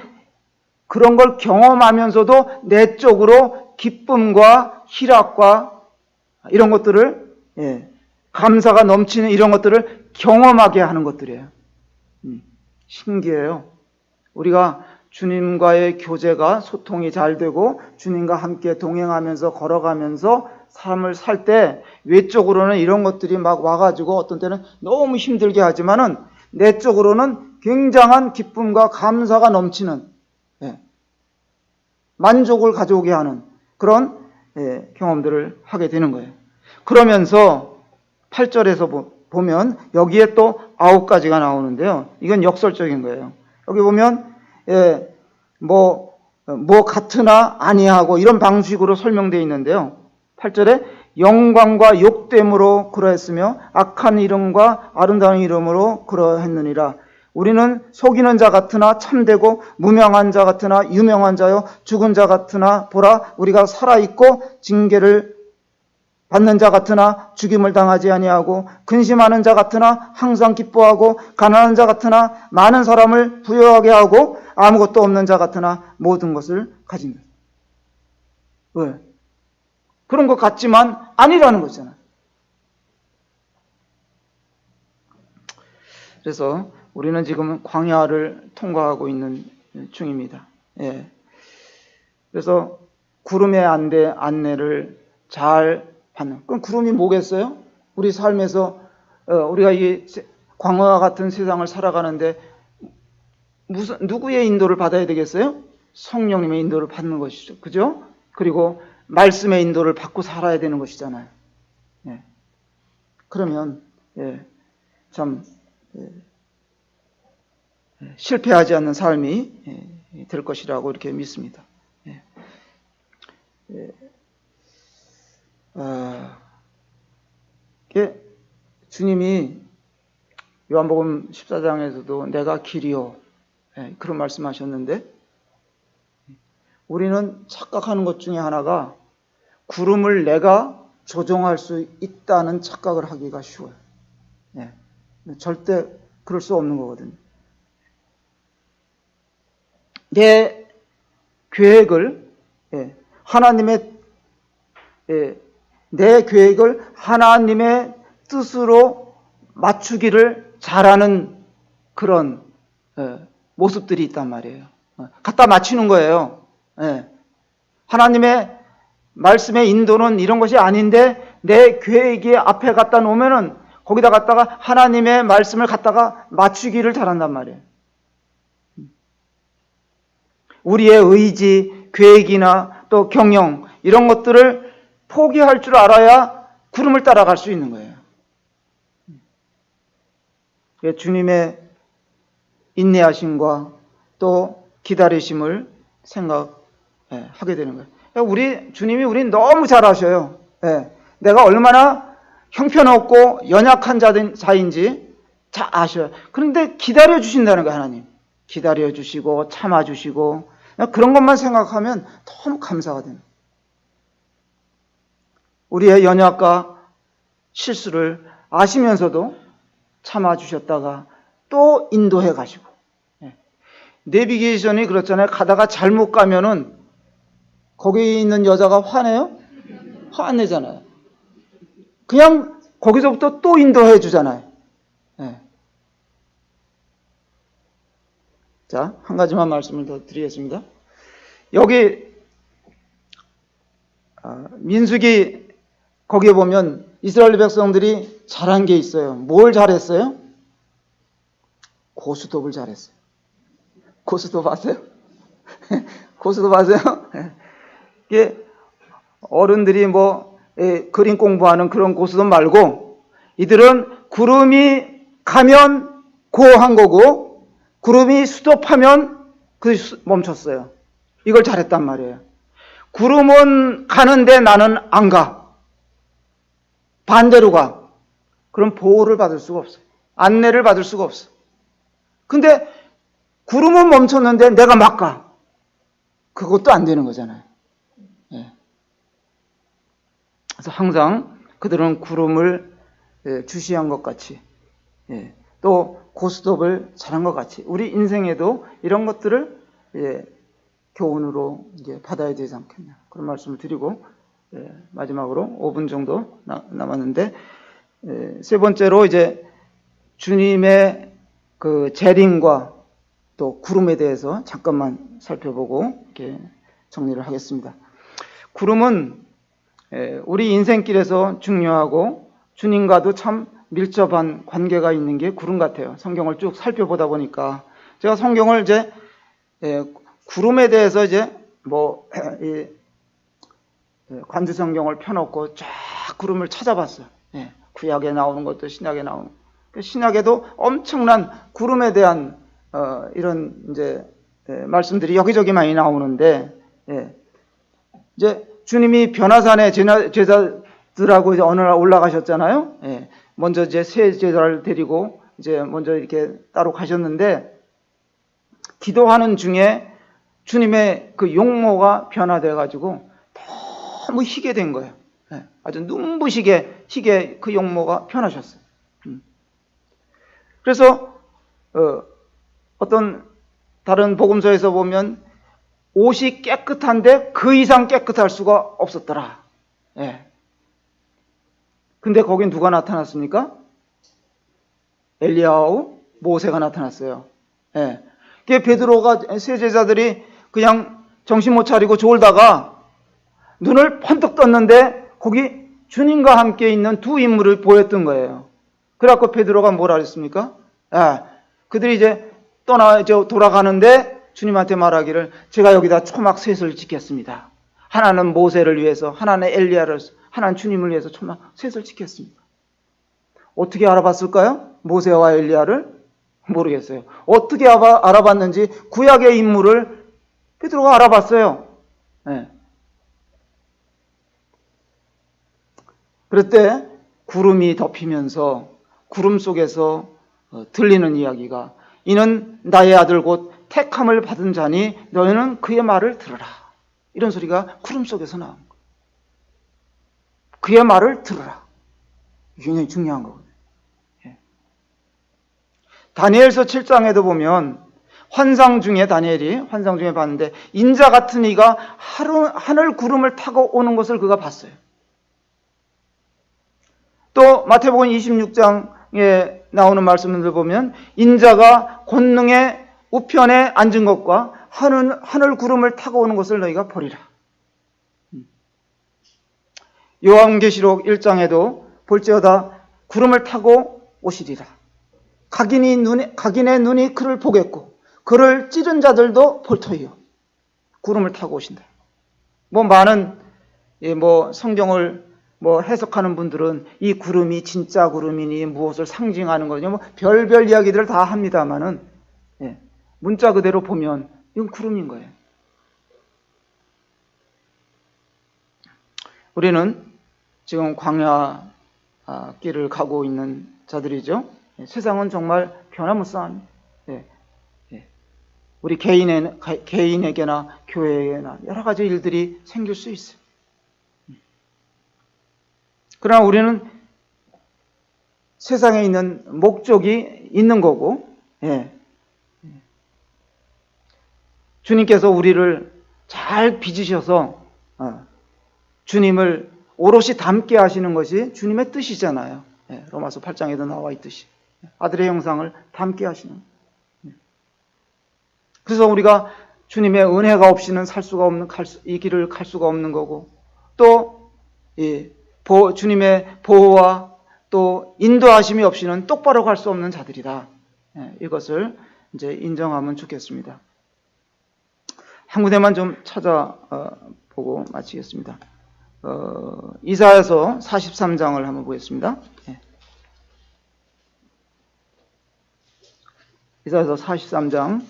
그런 걸 경험하면서도 내적으로 기쁨과 희락과 이런 것들을 감사가 넘치는 이런 것들을 경험하게 하는 것들이에요. 신기해요. 우리가 주님과의 교제가 소통이 잘 되고 주님과 함께 동행하면서 걸어가면서 삶을 살 때 외적으로는 이런 것들이 막 와가지고 어떤 때는 너무 힘들게 하지만은 내적으로는 굉장한 기쁨과 감사가 넘치는 만족을 가져오게 하는 그런 경험들을 하게 되는 거예요. 그러면서 8절에서 보면 여기에 또 9가지가 나오는데요. 이건 역설적인 거예요. 여기 보면 뭐 같으나 아니하고 이런 방식으로 설명되어 있는데요. 8절에 영광과 욕됨으로 그러했으며 악한 이름과 아름다운 이름으로 그러했느니라. 우리는 속이는 자 같으나 참되고 무명한 자 같으나 유명한 자요 죽은 자 같으나 보라 우리가 살아있고 징계를 받는 자 같으나 죽임을 당하지 아니하고 근심하는 자 같으나 항상 기뻐하고 가난한 자 같으나 많은 사람을 부유하게 하고 아무것도 없는 자 같으나 모든 것을 가진다. 왜? 그런 것 같지만 아니라는 거잖아요. 그래서 우리는 지금 광야를 통과하고 있는 중입니다. 예. 그래서 구름의 안내를 잘 받는. 그럼 구름이 뭐겠어요? 우리 삶에서 우리가 이 광야와 같은 세상을 살아가는데 누구의 인도를 받아야 되겠어요? 성령님의 인도를 받는 것이죠. 그죠? 그리고 말씀의 인도를 받고 살아야 되는 것이잖아요. 예. 그러면 참 실패하지 않는 삶이 될 것이라고 이렇게 믿습니다. 주님이 요한복음 14장에서도 내가 길이요 그런 말씀하셨는데 우리는 착각하는 것 중에 하나가 구름을 내가 조종할 수 있다는 착각을 하기가 쉬워요. 절대 그럴 수 없는 거거든요. 내 계획을 내 계획을 하나님의 뜻으로 맞추기를 잘하는 그런 모습들이 있단 말이에요. 갖다 맞추는 거예요. 하나님의 말씀의 인도는 이런 것이 아닌데 내 계획이 앞에 갖다 놓으면은 거기다 갖다가 하나님의 말씀을 갖다가 맞추기를 잘한단 말이에요. 우리의 의지, 계획이나 또 경영 이런 것들을 포기할 줄 알아야 구름을 따라갈 수 있는 거예요. 주님의 인내하심과 또 기다리심을 생각하게 되는 거예요. 주님이 우리 너무 잘 아셔요. 내가 얼마나 형편없고 연약한 자인지 잘 아셔요. 그런데 기다려 주신다는 거예요, 하나님. 기다려 주시고 참아 주시고 그런 것만 생각하면 너무 감사가 됩니다. 우리의 연약과 실수를 아시면서도 참아 주셨다가 또 인도해 가시고. 내비게이션이 그렇잖아요. 가다가 잘못 가면은 거기 있는 여자가 화내요? 화 안 내잖아요. 그냥 거기서부터 또 인도해 주잖아요. 자, 한 가지만 말씀을 더 드리겠습니다. 여기 민수기 거기에 보면 이스라엘 백성들이 잘한 게 있어요. 뭘 잘했어요? 고스톱을 잘했어요. 고스톱 아세요? 고스톱 아세요? 이게 어른들이 그림 공부하는 그런 고스톱 말고 이들은 구름이 가면 고한 거고 구름이 스톱하면 멈췄어요. 이걸 잘했단 말이에요. 구름은 가는데 나는 안 가. 반대로 가. 그럼 보호를 받을 수가 없어요. 안내를 받을 수가 없어. 근데 구름은 멈췄는데 내가 막 가. 그것도 안 되는 거잖아요. 그래서 항상 그들은 구름을 주시한 것 같이 또 고스톱을 잘한 것 같이 우리 인생에도 이런 것들을 교훈으로 받아야 되지 않겠냐 그런 말씀을 드리고 마지막으로 5분 정도 남았는데 세 번째로 이제 주님의 그 재림과 또 구름에 대해서 잠깐만 살펴보고 이렇게 정리를 하겠습니다. 구름은 우리 인생길에서 중요하고 주님과도 참 밀접한 관계가 있는 게 구름 같아요. 성경을 쭉 살펴보다 보니까 제가 성경을 이제 구름에 대해서 이제 관주 성경을 펴놓고 쫙 구름을 찾아봤어요. 구약에 나오는 것도 신약에 나오는. 신약에도 엄청난 구름에 대한 이런 이제 말씀들이 여기저기 많이 나오는데, 이제 주님이 변화산에 제자들하고 이제 어느 날 올라가셨잖아요. 먼저 이제 세 제자를 데리고 이제 먼저 이렇게 따로 가셨는데, 기도하는 중에 주님의 그 용모가 변화돼 가지고 너무 희게 된 거예요. 아주 눈부시게 희게 그 용모가 변하셨어요. 그래서 어떤 다른 복음서에서 보면 옷이 깨끗한데 그 이상 깨끗할 수가 없었더라. 근데 거긴 누가 나타났습니까? 엘리야하고 모세가 나타났어요. 그 베드로가 세 제자들이 그냥 정신 못 차리고 졸다가 눈을 번뜩 떴는데 거기 주님과 함께 있는 두 인물을 보였던 거예요. 그래갖고 베드로가 뭐라 그랬습니까? 그들이 이제 돌아가는데 주님한테 말하기를 제가 여기다 초막 셋을 짓겠습니다. 하나는 모세를 위해서, 하나는 엘리야를, 하나는 주님을 위해서 초막 셋을 짓겠습니다. 어떻게 알아봤을까요? 모세와 엘리야를? 모르겠어요. 어떻게 알아봤는지 구약의 인물을 베드로가 알아봤어요. 그럴 때 구름이 덮이면서 구름 속에서 들리는 이야기가 이는 나의 아들 곧 택함을 받은 자니 너희는 그의 말을 들으라. 이런 소리가 구름 속에서 나온 거예요. 그의 말을 들으라. 굉장히 중요한 거거든요. 다니엘서 7장에도 보면 다니엘이 환상 중에 봤는데 인자 같은 이가 하늘 구름을 타고 오는 것을 그가 봤어요. 또 마태복음 26장에 나오는 말씀을 보면 인자가 권능의 우편에 앉은 것과 하늘 구름을 타고 오는 것을 너희가 보리라. 요한계시록 1장에도 볼지어다 구름을 타고 오시리라. 각인의 눈이 그를 보겠고 그를 찌른 자들도 볼 터이요. 구름을 타고 오신다. 많은 성경을 해석하는 분들은 이 구름이 진짜 구름이니 무엇을 상징하는 거냐 별별 이야기들을 다 합니다만은 문자 그대로 보면 이건 구름인 거예요. 우리는 지금 광야 길을 가고 있는 자들이죠. 세상은 정말 변화무쌍합니다. 우리 개인에게나 교회에게나 여러 가지 일들이 생길 수 있어요. 그러나 우리는 세상에 있는 목적이 있는 거고, 주님께서 우리를 잘 빚으셔서 주님을 오롯이 닮게 하시는 것이 주님의 뜻이잖아요. 로마서 8장에도 나와 있듯이 아들의 형상을 닮게 하시는. 그래서 우리가 주님의 은혜가 없이는 살 수가 없는 이 길을 갈 수가 없는 거고, 또 주님의 보호와 또 인도하심이 없이는 똑바로 갈 수 없는 자들이다. 이것을 이제 인정하면 좋겠습니다. 한 군데만 좀 찾아보고 마치겠습니다. 이사야서 43장을 한번 보겠습니다. 이사야서 43장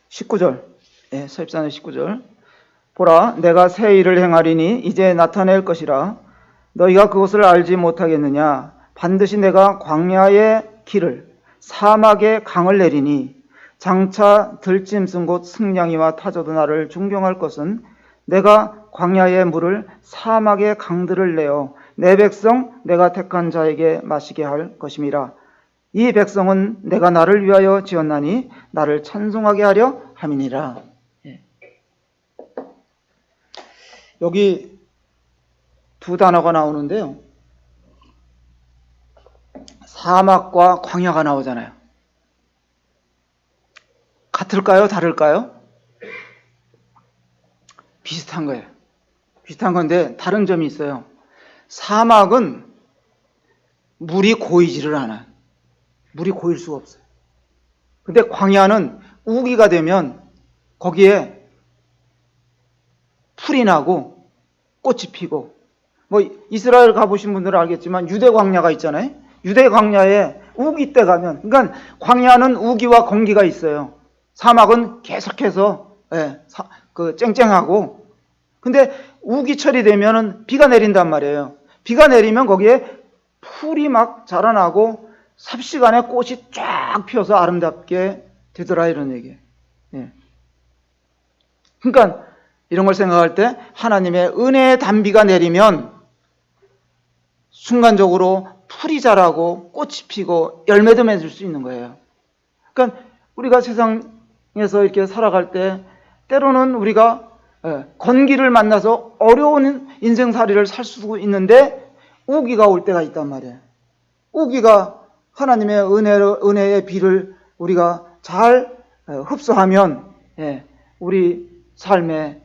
19절, 43장 19절. 보라, 내가 새 일을 행하리니 이제 나타낼 것이라. 너희가 그것을 알지 못하겠느냐? 반드시 내가 광야의 길을 사막의 강을 내리니 장차 들짐승 곧 승냥이와 타조도 나를 존경할 것은 내가 광야의 물을 사막의 강들을 내어 내 백성 내가 택한 자에게 마시게 할 것임이라. 이 백성은 내가 나를 위하여 지었나니 나를 찬송하게 하려 함이니라. 여기 두 단어가 나오는데요. 사막과 광야가 나오잖아요. 같을까요? 다를까요? 비슷한 거예요. 비슷한 건데 다른 점이 있어요. 사막은 물이 고이지를 않아요. 물이 고일 수가 없어요. 근데 광야는 우기가 되면 거기에 풀이 나고 꽃이 피고, 이스라엘 가보신 분들은 알겠지만 유대 광야가 있잖아요. 유대 광야에 우기 때 가면, 그러니까 광야는 우기와 건기가 있어요. 사막은 계속해서 쨍쨍하고, 근데 우기철이 되면은 비가 내린단 말이에요. 비가 내리면 거기에 풀이 막 자라나고 삽시간에 꽃이 쫙 피어서 아름답게 되더라, 이런 얘기예요. 예. 그러니까 이런 걸 생각할 때 하나님의 은혜의 단비가 내리면 순간적으로 풀이 자라고 꽃이 피고 열매도 맺을 수 있는 거예요. 그러니까 우리가 세상에서 이렇게 살아갈 때 때로는 우리가 건기를 만나서 어려운 인생살이를 살 수 있는데 우기가 올 때가 있단 말이에요. 우기가 하나님의 은혜의 비를 우리가 잘 흡수하면 우리 삶에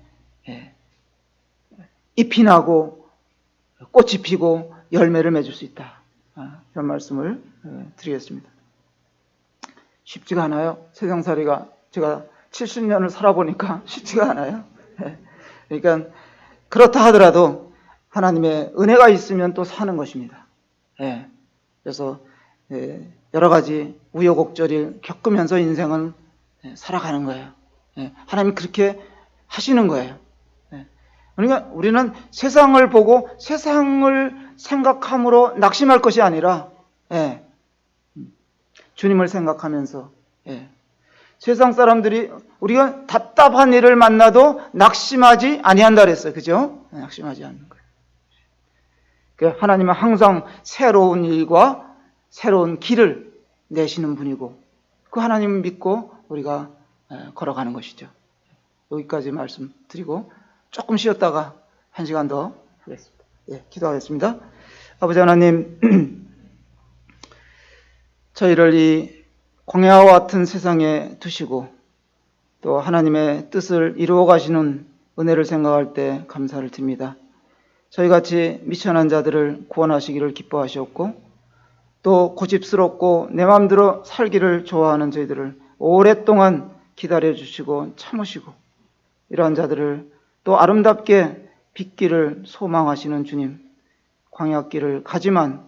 잎이 나고 꽃이 피고 열매를 맺을 수 있다. 이런 말씀을 드리겠습니다. 쉽지가 않아요. 세상살이가 제가 70년을 살아보니까 쉽지가 않아요. 그러니까 그렇다 하더라도 하나님의 은혜가 있으면 또 사는 것입니다. 그래서 여러 가지 우여곡절을 겪으면서 인생은 살아가는 거예요. 하나님 그렇게 하시는 거예요. 그러니까 우리는 세상을 보고 세상을 생각함으로 낙심할 것이 아니라 주님을 생각하면서 세상 사람들이 우리가 답답한 일을 만나도 낙심하지 아니한다 그랬어요. 그죠? 낙심하지 않는 거예요. 하나님은 항상 새로운 일과 새로운 길을 내시는 분이고 그 하나님을 믿고 우리가 걸어가는 것이죠. 여기까지 말씀드리고 조금 쉬었다가 1시간 더 하겠습니다. 기도하겠습니다. 아버지 하나님, 저희를 이 광야와 같은 세상에 두시고 또 하나님의 뜻을 이루어 가시는 은혜를 생각할 때 감사를 드립니다. 저희같이 미천한 자들을 구원하시기를 기뻐하셨고 또 고집스럽고 내 마음대로 살기를 좋아하는 저희들을 오랫동안 기다려주시고 참으시고 이러한 자들을 또 아름답게 빚기를 소망하시는 주님, 광야길을 가지만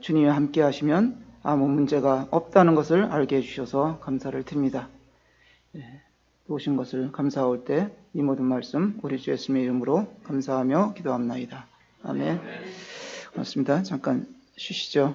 주님이 함께 하시면 아무 문제가 없다는 것을 알게 해주셔서 감사를 드립니다. 오신 것을 감사할 때 이 모든 말씀 우리 주 예수님의 이름으로 감사하며 기도합나이다. 아멘. 고맙습니다. 잠깐 쉬시죠.